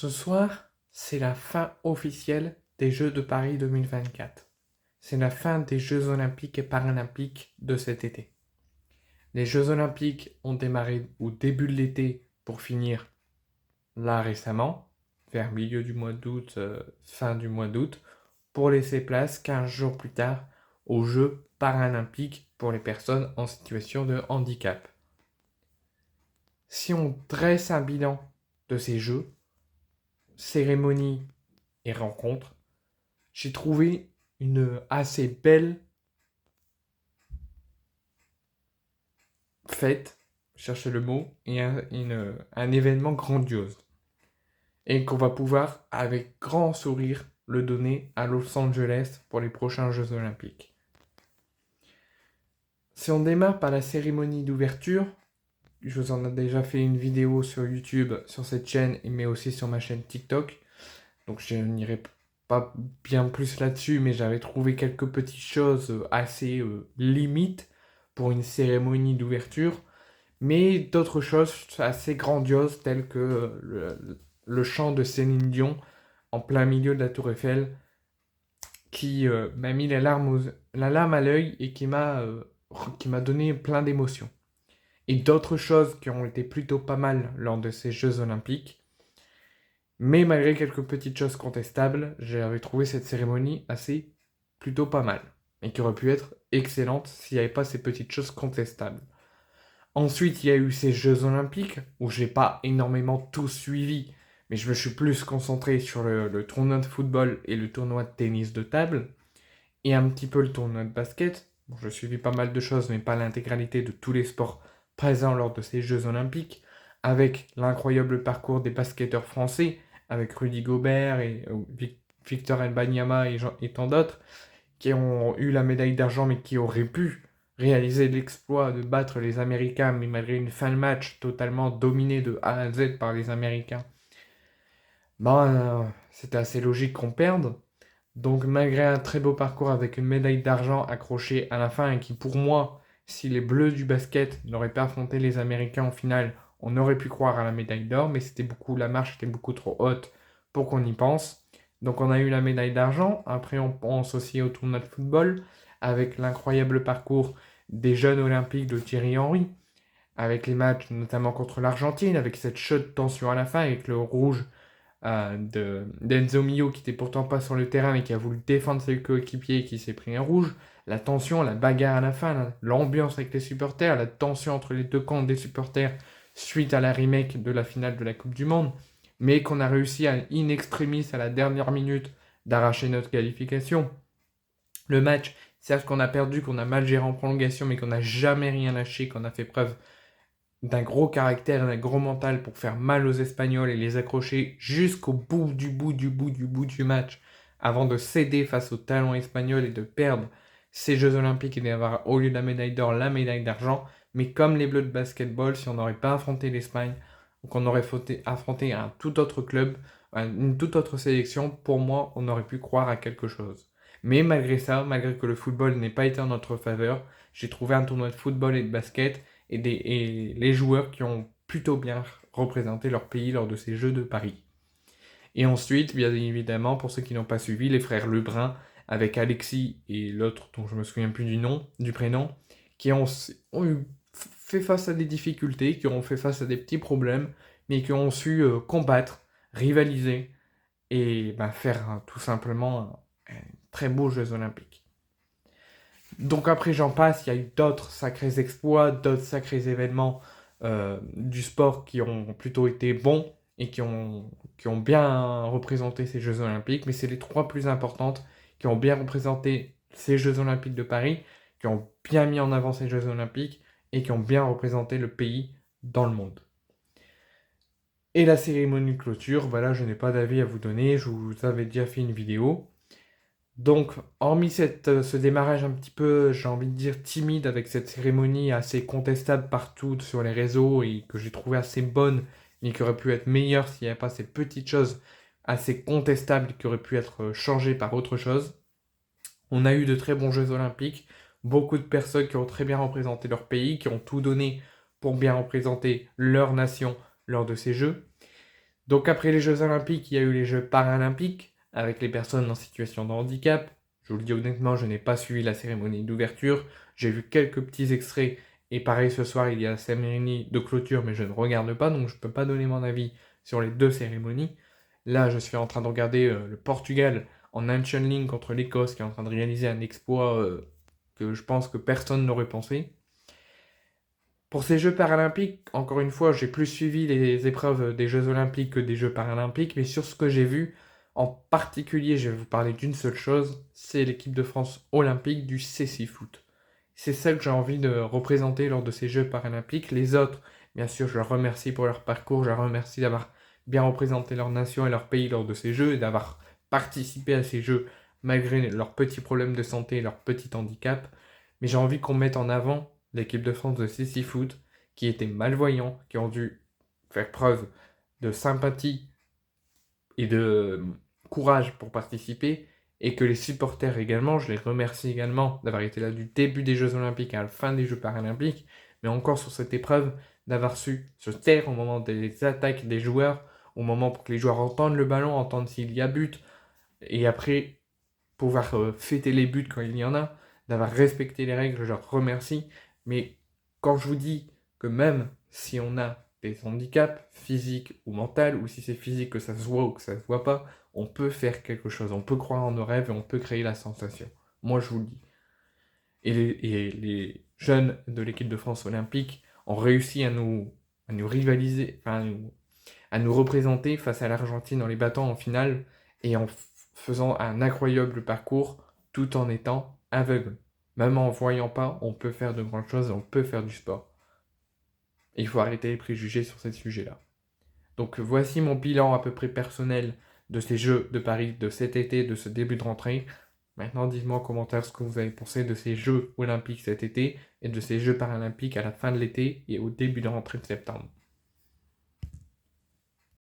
Ce soir, c'est la fin officielle des Jeux de Paris 2024. C'est la fin des Jeux Olympiques et Paralympiques de cet été. Les Jeux Olympiques ont démarré au début de l'été pour finir là récemment, vers milieu du mois d'août, fin du mois d'août, pour laisser place 15 jours plus tard aux Jeux Paralympiques pour les personnes en situation de handicap. Si on dresse un bilan de ces Jeux, cérémonies et rencontres, j'ai trouvé une assez belle fête, je cherchais le mot, et un événement grandiose. Et qu'on va pouvoir, avec grand sourire, le donner à Los Angeles pour les prochains Jeux Olympiques. Si on démarre par la cérémonie d'ouverture, je vous en ai déjà fait une vidéo sur YouTube, sur cette chaîne, mais aussi sur ma chaîne TikTok. Donc je n'irai pas bien plus là-dessus, mais j'avais trouvé quelques petites choses assez limites pour une cérémonie d'ouverture, mais d'autres choses assez grandioses telles que le chant de Céline Dion en plein milieu de la Tour Eiffel qui m'a mis la larme à l'œil et qui m'a donné plein d'émotions. Et d'autres choses qui ont été plutôt pas mal lors de ces Jeux Olympiques. Mais malgré quelques petites choses contestables, j'avais trouvé cette cérémonie assez plutôt pas mal. Et qui aurait pu être excellente s'il n'y avait pas ces petites choses contestables. Ensuite, il y a eu ces Jeux Olympiques, où j'ai pas énormément tout suivi, mais je me suis plus concentré sur le tournoi de football et le tournoi de tennis de table, et un petit peu le tournoi de basket. Bon, je suivis pas mal de choses, mais pas l'intégralité de tous les sports présents lors de ces Jeux Olympiques, avec l'incroyable parcours des basketteurs français, avec Rudy Gobert et Victor Wembanyama et tant d'autres, qui ont eu la médaille d'argent, mais qui auraient pu réaliser l'exploit de battre les Américains, mais malgré une fin de match totalement dominée de A à Z par les Américains, c'était assez logique qu'on perde. Donc malgré un très beau parcours avec une médaille d'argent accrochée à la fin, et qui pour moi, si les Bleus du basket n'auraient pas affronté les Américains en finale, on aurait pu croire à la médaille d'or, mais la marche était beaucoup trop haute pour qu'on y pense. Donc on a eu la médaille d'argent, après on pense aussi au tournoi de football, avec l'incroyable parcours des jeunes olympiques de Thierry Henry, avec les matchs notamment contre l'Argentine, avec cette chaude tension à la fin, avec le rouge d'Enzo Mio qui était pourtant pas sur le terrain mais qui a voulu défendre ses coéquipiers et qui s'est pris un rouge, la tension, la bagarre à la fin, l'ambiance avec les supporters, la tension entre les deux camps des supporters suite à la remake de la finale de la Coupe du Monde, mais qu'on a réussi à in extremis à la dernière minute d'arracher notre qualification. Le match, certes qu'on a perdu, qu'on a mal géré en prolongation, mais qu'on n'a jamais rien lâché, qu'on a fait preuve d'un gros caractère, d'un gros mental pour faire mal aux Espagnols et les accrocher jusqu'au bout du match avant de céder face au talent espagnol et de perdre ces Jeux Olympiques et d'avoir au lieu de la médaille d'or la médaille d'argent. Mais comme les Bleus de basketball, si on n'aurait pas affronté l'Espagne ou qu'on aurait affronté un tout autre club, une toute autre sélection, pour moi, on aurait pu croire à quelque chose. Mais malgré ça, malgré que le football n'ait pas été en notre faveur, j'ai trouvé un tournoi de football et de basket et les joueurs qui ont plutôt bien représenté leur pays lors de ces Jeux de Paris. Et ensuite, bien évidemment, pour ceux qui n'ont pas suivi, les frères Lebrun, avec Alexis et l'autre dont je me souviens plus du prénom, qui ont fait face à des difficultés, qui ont fait face à des petits problèmes, mais qui ont su combattre, rivaliser et faire tout simplement un très beau Jeux Olympiques. Donc après j'en passe, il y a eu d'autres sacrés exploits, d'autres sacrés événements du sport qui ont plutôt été bons et qui ont bien représenté ces Jeux Olympiques, mais c'est les trois plus importantes qui ont bien représenté ces Jeux Olympiques de Paris, qui ont bien mis en avant ces Jeux Olympiques et qui ont bien représenté le pays dans le monde. Et la cérémonie de clôture, voilà, je n'ai pas d'avis à vous donner, je vous avais déjà fait une vidéo. Donc, hormis ce démarrage un petit peu, j'ai envie de dire, timide avec cette cérémonie assez contestable partout sur les réseaux et que j'ai trouvé assez bonne, mais qui aurait pu être meilleure s'il n'y avait pas ces petites choses assez contestables qui auraient pu être changées par autre chose. On a eu de très bons Jeux Olympiques, beaucoup de personnes qui ont très bien représenté leur pays, qui ont tout donné pour bien représenter leur nation lors de ces Jeux. Donc après les Jeux Olympiques, il y a eu les Jeux Paralympiques, avec les personnes en situation de handicap. Je vous le dis honnêtement, je n'ai pas suivi la cérémonie d'ouverture. J'ai vu quelques petits extraits, et pareil ce soir, il y a la cérémonie de clôture, mais je ne regarde pas, donc je ne peux pas donner mon avis sur les deux cérémonies. Là, je suis en train de regarder le Portugal en Nation League contre l'Écosse, qui est en train de réaliser un exploit que je pense que personne n'aurait pensé. Pour ces Jeux paralympiques, encore une fois, j'ai plus suivi les épreuves des Jeux olympiques que des Jeux paralympiques, mais sur ce que j'ai vu, en particulier, je vais vous parler d'une seule chose, c'est l'équipe de France olympique du cécifoot. C'est celle que j'ai envie de représenter lors de ces Jeux paralympiques. Les autres, bien sûr, je leur remercie pour leur parcours, je leur remercie d'avoir bien représenté leur nation et leur pays lors de ces Jeux et d'avoir participé à ces Jeux malgré leurs petits problèmes de santé et leurs petits handicaps. Mais j'ai envie qu'on mette en avant l'équipe de France de cécifoot qui étaient malvoyants, qui ont dû faire preuve de sympathie et de courage pour participer, et que les supporters également, je les remercie également d'avoir été là du début des Jeux Olympiques à la fin des Jeux Paralympiques, mais encore sur cette épreuve, d'avoir su se taire au moment des attaques des joueurs, au moment pour que les joueurs entendent le ballon, entendent s'il y a but, et après pouvoir fêter les buts quand il y en a, d'avoir respecté les règles, je leur remercie, mais quand je vous dis que même si on a des handicaps physiques ou mentaux, ou si c'est physique que ça se voit ou que ça se voit pas, on peut faire quelque chose, on peut croire en nos rêves et on peut créer la sensation. Moi je vous le dis. Et les jeunes de l'équipe de France olympique ont réussi à nous rivaliser, enfin à nous représenter face à l'Argentine en les battant en finale et en faisant un incroyable parcours tout en étant aveugle. Même en voyant pas, on peut faire de grandes choses, on peut faire du sport. Et il faut arrêter les préjugés sur ces sujets-là. Donc voici mon bilan à peu près personnel de ces Jeux de Paris de cet été, de ce début de rentrée. Maintenant, dites-moi en commentaire ce que vous avez pensé de ces Jeux olympiques cet été et de ces Jeux paralympiques à la fin de l'été et au début de rentrée de septembre.